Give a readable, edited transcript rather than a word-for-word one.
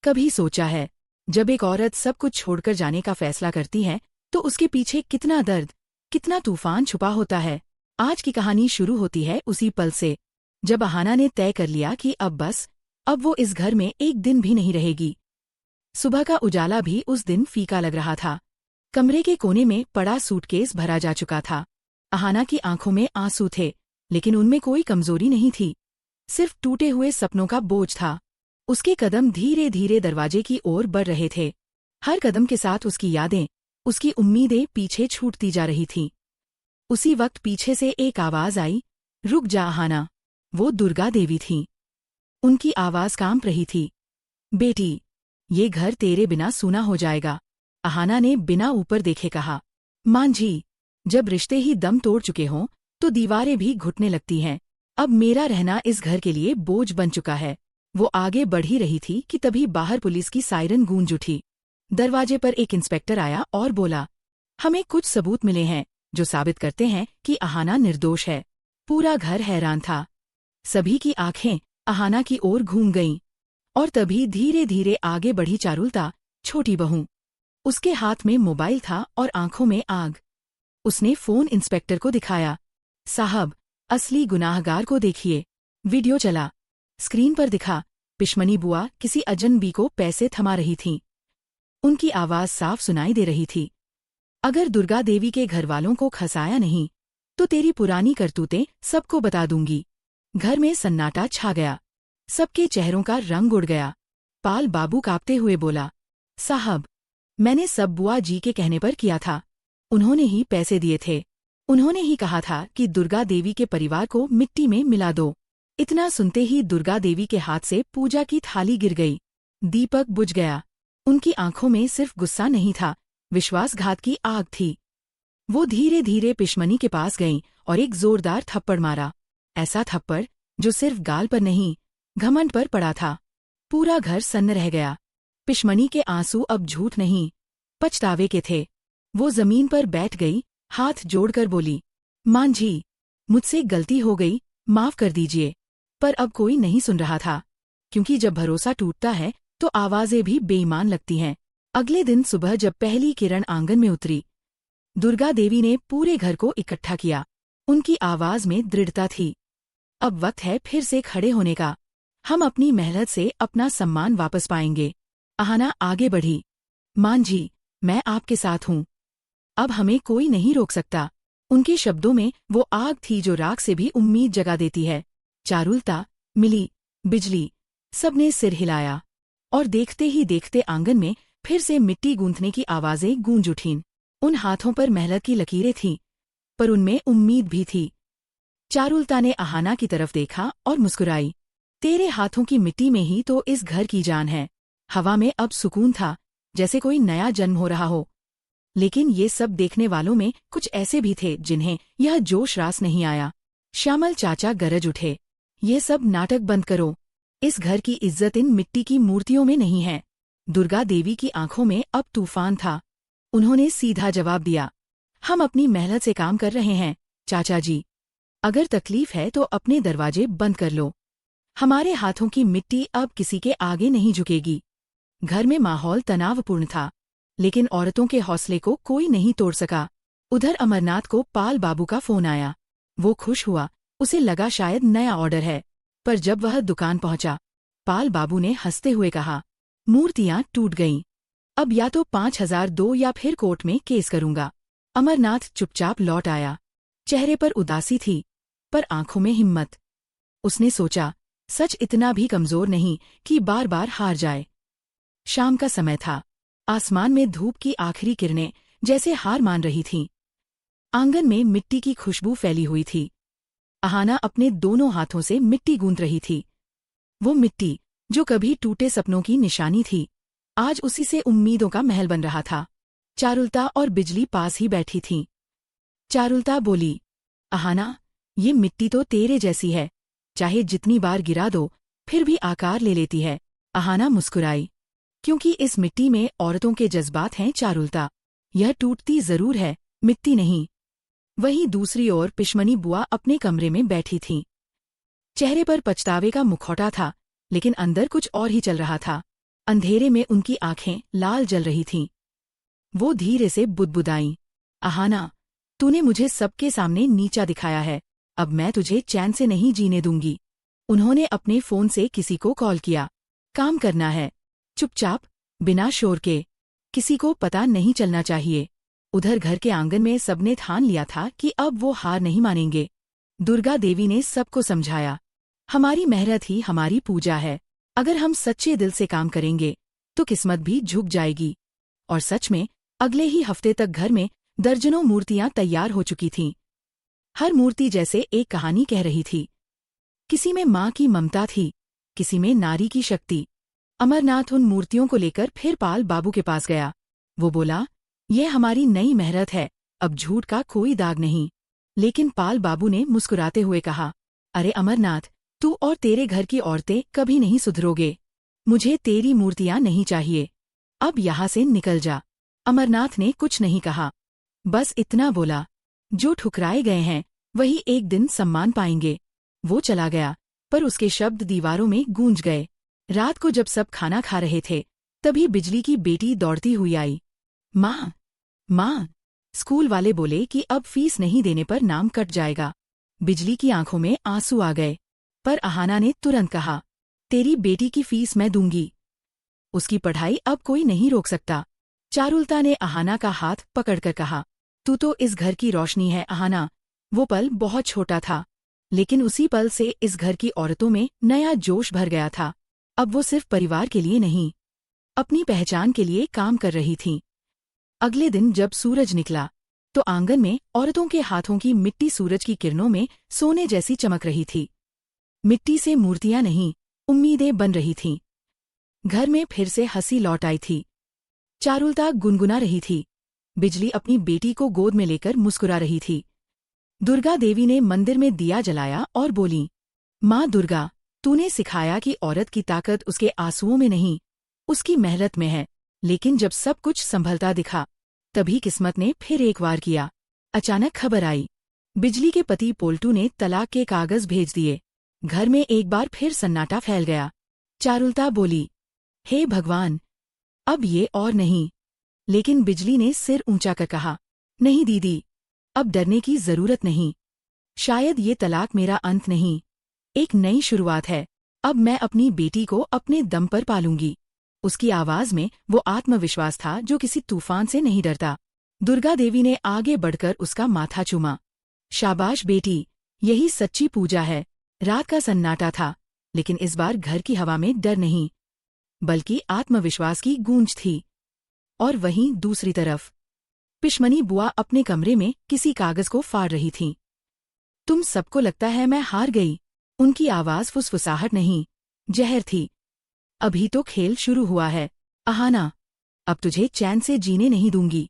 कभी सोचा है, जब एक औरत सब कुछ छोड़कर जाने का फैसला करती है तो उसके पीछे कितना दर्द, कितना तूफान छुपा होता है। आज की कहानी शुरू होती है उसी पल से, जब अहाना ने तय कर लिया कि अब वो इस घर में एक दिन भी नहीं रहेगी। सुबह का उजाला भी उस दिन फीका लग रहा था। कमरे के कोने में पड़ा सूटकेस भरा जा चुका था। अहाना की आंखों में आंसू थे, लेकिन उनमें कोई कमजोरी नहीं थी, सिर्फ टूटे हुए सपनों का बोझ था। उसके कदम धीरे धीरे दरवाजे की ओर बढ़ रहे थे। हर कदम के साथ उसकी यादें, उसकी उम्मीदें पीछे छूटती जा रही थीं। उसी वक्त पीछे से एक आवाज आई, रुक जा अहाना। वो दुर्गा देवी थीं। उनकी आवाज कांप रही थी। बेटी, ये घर तेरे बिना सूना हो जाएगा। अहाना ने बिना ऊपर देखे कहा। मांझी, जब रिश्ते ही दम तोड़ चुके हों तो दीवारें भी घुटने लगती हैं। अब मेरा रहना इस घर के लिए बोझ बन चुका है। वो आगे बढ़ ही रही थी कि तभी बाहर पुलिस की सायरन गूंज उठी। दरवाजे पर एक इंस्पेक्टर आया और बोला, हमें कुछ सबूत मिले हैं जो साबित करते हैं कि अहाना निर्दोष है। पूरा घर हैरान था। सभी की आंखें अहाना की ओर घूम गईं। और तभी धीरे धीरे आगे बढ़ी चारुलता, छोटी बहू। उसके हाथ में मोबाइल था और आंखों में आग। उसने फोन इंस्पेक्टर को दिखाया। साहब, असली गुनाहगार को देखिए। वीडियो चला। स्क्रीन पर दिखा, पिशमनी बुआ किसी अजनबी को पैसे थमा रही थीं। उनकी आवाज साफ सुनाई दे रही थी, अगर दुर्गा देवी के घरवालों को खसाया नहीं तो तेरी पुरानी करतूतें सबको बता दूंगी। घर में सन्नाटा छा गया। सबके चेहरों का रंग उड़ गया। पाल बाबू कांपते हुए बोला, साहब, मैंने सब बुआ जी के कहने पर किया था। उन्होंने ही पैसे दिए थे। उन्होंने ही कहा था कि दुर्गा देवी के परिवार को मिट्टी में मिला दो। इतना सुनते ही दुर्गा देवी के हाथ से पूजा की थाली गिर गई। दीपक बुझ गया। उनकी आंखों में सिर्फ गुस्सा नहीं था, विश्वासघात की आग थी। वो धीरे धीरे पिशमनी के पास गईं और एक जोरदार थप्पड़ मारा। ऐसा थप्पड़ जो सिर्फ गाल पर नहीं, घमंड पर पड़ा था। पूरा घर सन्न रह गया। पिशमनी के आंसू अब झूठ नहीं, पछतावे के थे। वो जमीन पर बैठ गई, हाथ जोड़कर बोली, मांझी, मुझसे गलती हो गई, माफ कर दीजिए। पर अब कोई नहीं सुन रहा था, क्योंकि जब भरोसा टूटता है तो आवाजें भी बेईमान लगती हैं। अगले दिन सुबह जब पहली किरण आंगन में उतरी, दुर्गा देवी ने पूरे घर को इकट्ठा किया। उनकी आवाज में दृढ़ता थी, अब वक्त है फिर से खड़े होने का। हम अपनी मेहनत से अपना सम्मान वापस पाएंगे। अहाना आगे बढ़ी। मांझी, मैं आपके साथ हूँ। अब हमें कोई नहीं रोक सकता। उनके शब्दों में वो आग थी जो राख से भी उम्मीद जगा देती है। चारुलता, मिली, बिजली, सबने सिर हिलाया। और देखते ही देखते आंगन में फिर से मिट्टी गूंथने की आवाजें गूंज उठीं। उन हाथों पर मेहनत की लकीरें थीं, पर उनमें उम्मीद भी थी। चारुलता ने अहाना की तरफ देखा और मुस्कुराई। तेरे हाथों की मिट्टी में ही तो इस घर की जान है। हवा में अब सुकून था, जैसे कोई नया जन्म हो रहा हो। लेकिन ये सब देखने वालों में कुछ ऐसे भी थे जिन्हें यह जोश रास नहीं आया। श्यामल चाचा गरज उठे, ये सब नाटक बंद करो। इस घर की इज्जत इन मिट्टी की मूर्तियों में नहीं है। दुर्गा देवी की आंखों में अब तूफान था। उन्होंने सीधा जवाब दिया, हम अपनी मेहनत से काम कर रहे हैं, चाचा जी। अगर तकलीफ है तो अपने दरवाजे बंद कर लो। हमारे हाथों की मिट्टी अब किसी के आगे नहीं झुकेगी। घर में माहौल तनावपूर्ण था, लेकिन औरतों के हौसले को कोई नहीं तोड़ सका। उधर अमरनाथ को पाल बाबू का फोन आया। वो खुश हुआ, उसे लगा शायद नया ऑर्डर है। पर जब वह दुकान पहुंचा, पाल बाबू ने हंसते हुए कहा, मूर्तियां टूट गईं। अब या तो 5,000 दो या फिर कोर्ट में केस करूंगा। अमरनाथ चुपचाप लौट आया। चेहरे पर उदासी थी, पर आंखों में हिम्मत। उसने सोचा, सच इतना भी कमजोर नहीं कि बार बार हार जाए। शाम का समय था। आसमान में धूप की आखिरी किरणें जैसे हार मान रही थीं। आंगन में मिट्टी की खुशबू फैली हुई थी। अहाना अपने दोनों हाथों से मिट्टी गूंथ रही थी। वो मिट्टी जो कभी टूटे सपनों की निशानी थी, आज उसी से उम्मीदों का महल बन रहा था। चारुलता और बिजली पास ही बैठी थीं। चारुलता बोली, अहाना, ये मिट्टी तो तेरे जैसी है, चाहे जितनी बार गिरा दो फिर भी आकार ले लेती है। अहाना मुस्कुराई, क्योंकि इस मिट्टी में औरतों के जज्बात हैं चारुलता। यह टूटती जरूर है, मिट्टी नहीं। वहीं दूसरी ओर पिशमनी बुआ अपने कमरे में बैठी थीं। चेहरे पर पछतावे का मुखौटा था, लेकिन अंदर कुछ और ही चल रहा था। अंधेरे में उनकी आंखें लाल जल रही थीं। वो धीरे से बुदबुदाईं, अहाना, तूने मुझे सबके सामने नीचा दिखाया है, अब मैं तुझे चैन से नहीं जीने दूंगी। उन्होंने अपने फोन से किसी को कॉल किया। काम करना है, चुपचाप, बिना शोर के, किसी को पता नहीं चलना चाहिए। उधर घर के आंगन में सबने ठान लिया था कि अब वो हार नहीं मानेंगे। दुर्गा देवी ने सबको समझाया, हमारी मेहनत ही हमारी पूजा है, अगर हम सच्चे दिल से काम करेंगे तो किस्मत भी झुक जाएगी। और सच में अगले ही हफ्ते तक घर में दर्जनों मूर्तियां तैयार हो चुकी थीं। हर मूर्ति जैसे एक कहानी कह रही थी। किसी में माँ की ममता थी, किसी में नारी की शक्ति। अमरनाथ उन मूर्तियों को लेकर फिर पाल बाबू के पास गया। वो बोला, ये हमारी नई मेहनत है, अब झूठ का कोई दाग नहीं। लेकिन पाल बाबू ने मुस्कुराते हुए कहा, अरे अमरनाथ, तू और तेरे घर की औरतें कभी नहीं सुधरोगे। मुझे तेरी मूर्तियां नहीं चाहिए, अब यहाँ से निकल जा। अमरनाथ ने कुछ नहीं कहा, बस इतना बोला, जो ठुकराए गए हैं वही एक दिन सम्मान पाएंगे। वो चला गया, पर उसके शब्द दीवारों में गूंज गए। रात को जब सब खाना खा रहे थे, तभी बिजली की बेटी दौड़ती हुई आई। माँ, माँ, स्कूल वाले बोले कि अब फीस नहीं देने पर नाम कट जाएगा। बिजली की आंखों में आंसू आ गए, पर अहाना ने तुरंत कहा, तेरी बेटी की फीस मैं दूंगी, उसकी पढ़ाई अब कोई नहीं रोक सकता। चारुलता ने अहाना का हाथ पकड़कर कहा, तू तो इस घर की रोशनी है अहाना। वो पल बहुत छोटा था, लेकिन उसी पल से इस घर की औरतों में नया जोश भर गया था। अब वो सिर्फ परिवार के लिए नहीं, अपनी पहचान के लिए काम कर रही थीं। अगले दिन जब सूरज निकला, तो आंगन में औरतों के हाथों की मिट्टी सूरज की किरणों में सोने जैसी चमक रही थी। मिट्टी से मूर्तियां नहीं, उम्मीदें बन रही थीं। घर में फिर से हंसी लौट आई थी। चारुलता गुनगुना रही थी, बिजली अपनी बेटी को गोद में लेकर मुस्कुरा रही थी। दुर्गा देवी ने मंदिर में दिया जलाया और बोली, माँ दुर्गा, तूने सिखाया कि औरत की ताकत उसके आंसुओं में नहीं, उसकी मेहनत में है। लेकिन जब सब कुछ संभलता दिखा, तभी किस्मत ने फिर एक वार किया। अचानक खबर आई, बिजली के पति पोल्टू ने तलाक के कागज भेज दिए। घर में एक बार फिर सन्नाटा फैल गया। चारुलता बोली, हे भगवान, अब ये और नहीं। लेकिन बिजली ने सिर ऊंचा कर कहा, नहीं दीदी, अब डरने की जरूरत नहीं। शायद ये तलाक मेरा अंत नहीं, एक नई शुरुआत है। अब मैं अपनी बेटी को अपने दम पर पालूंगी। उसकी आवाज में वो आत्मविश्वास था जो किसी तूफान से नहीं डरता। दुर्गा देवी ने आगे बढ़कर उसका माथा चूमा। शाबाश बेटी, यही सच्ची पूजा है। रात का सन्नाटा था, लेकिन इस बार घर की हवा में डर नहीं, बल्कि आत्मविश्वास की गूंज थी। और वहीं दूसरी तरफ पिशमनी बुआ अपने कमरे में किसी कागज को फाड़ रही थीं। तुम सबको लगता है मैं हार गई। उनकी आवाज फुसफुसाहट नहीं, जहर थी। अभी तो खेल शुरू हुआ है अहाना, अब तुझे चैन से जीने नहीं दूंगी।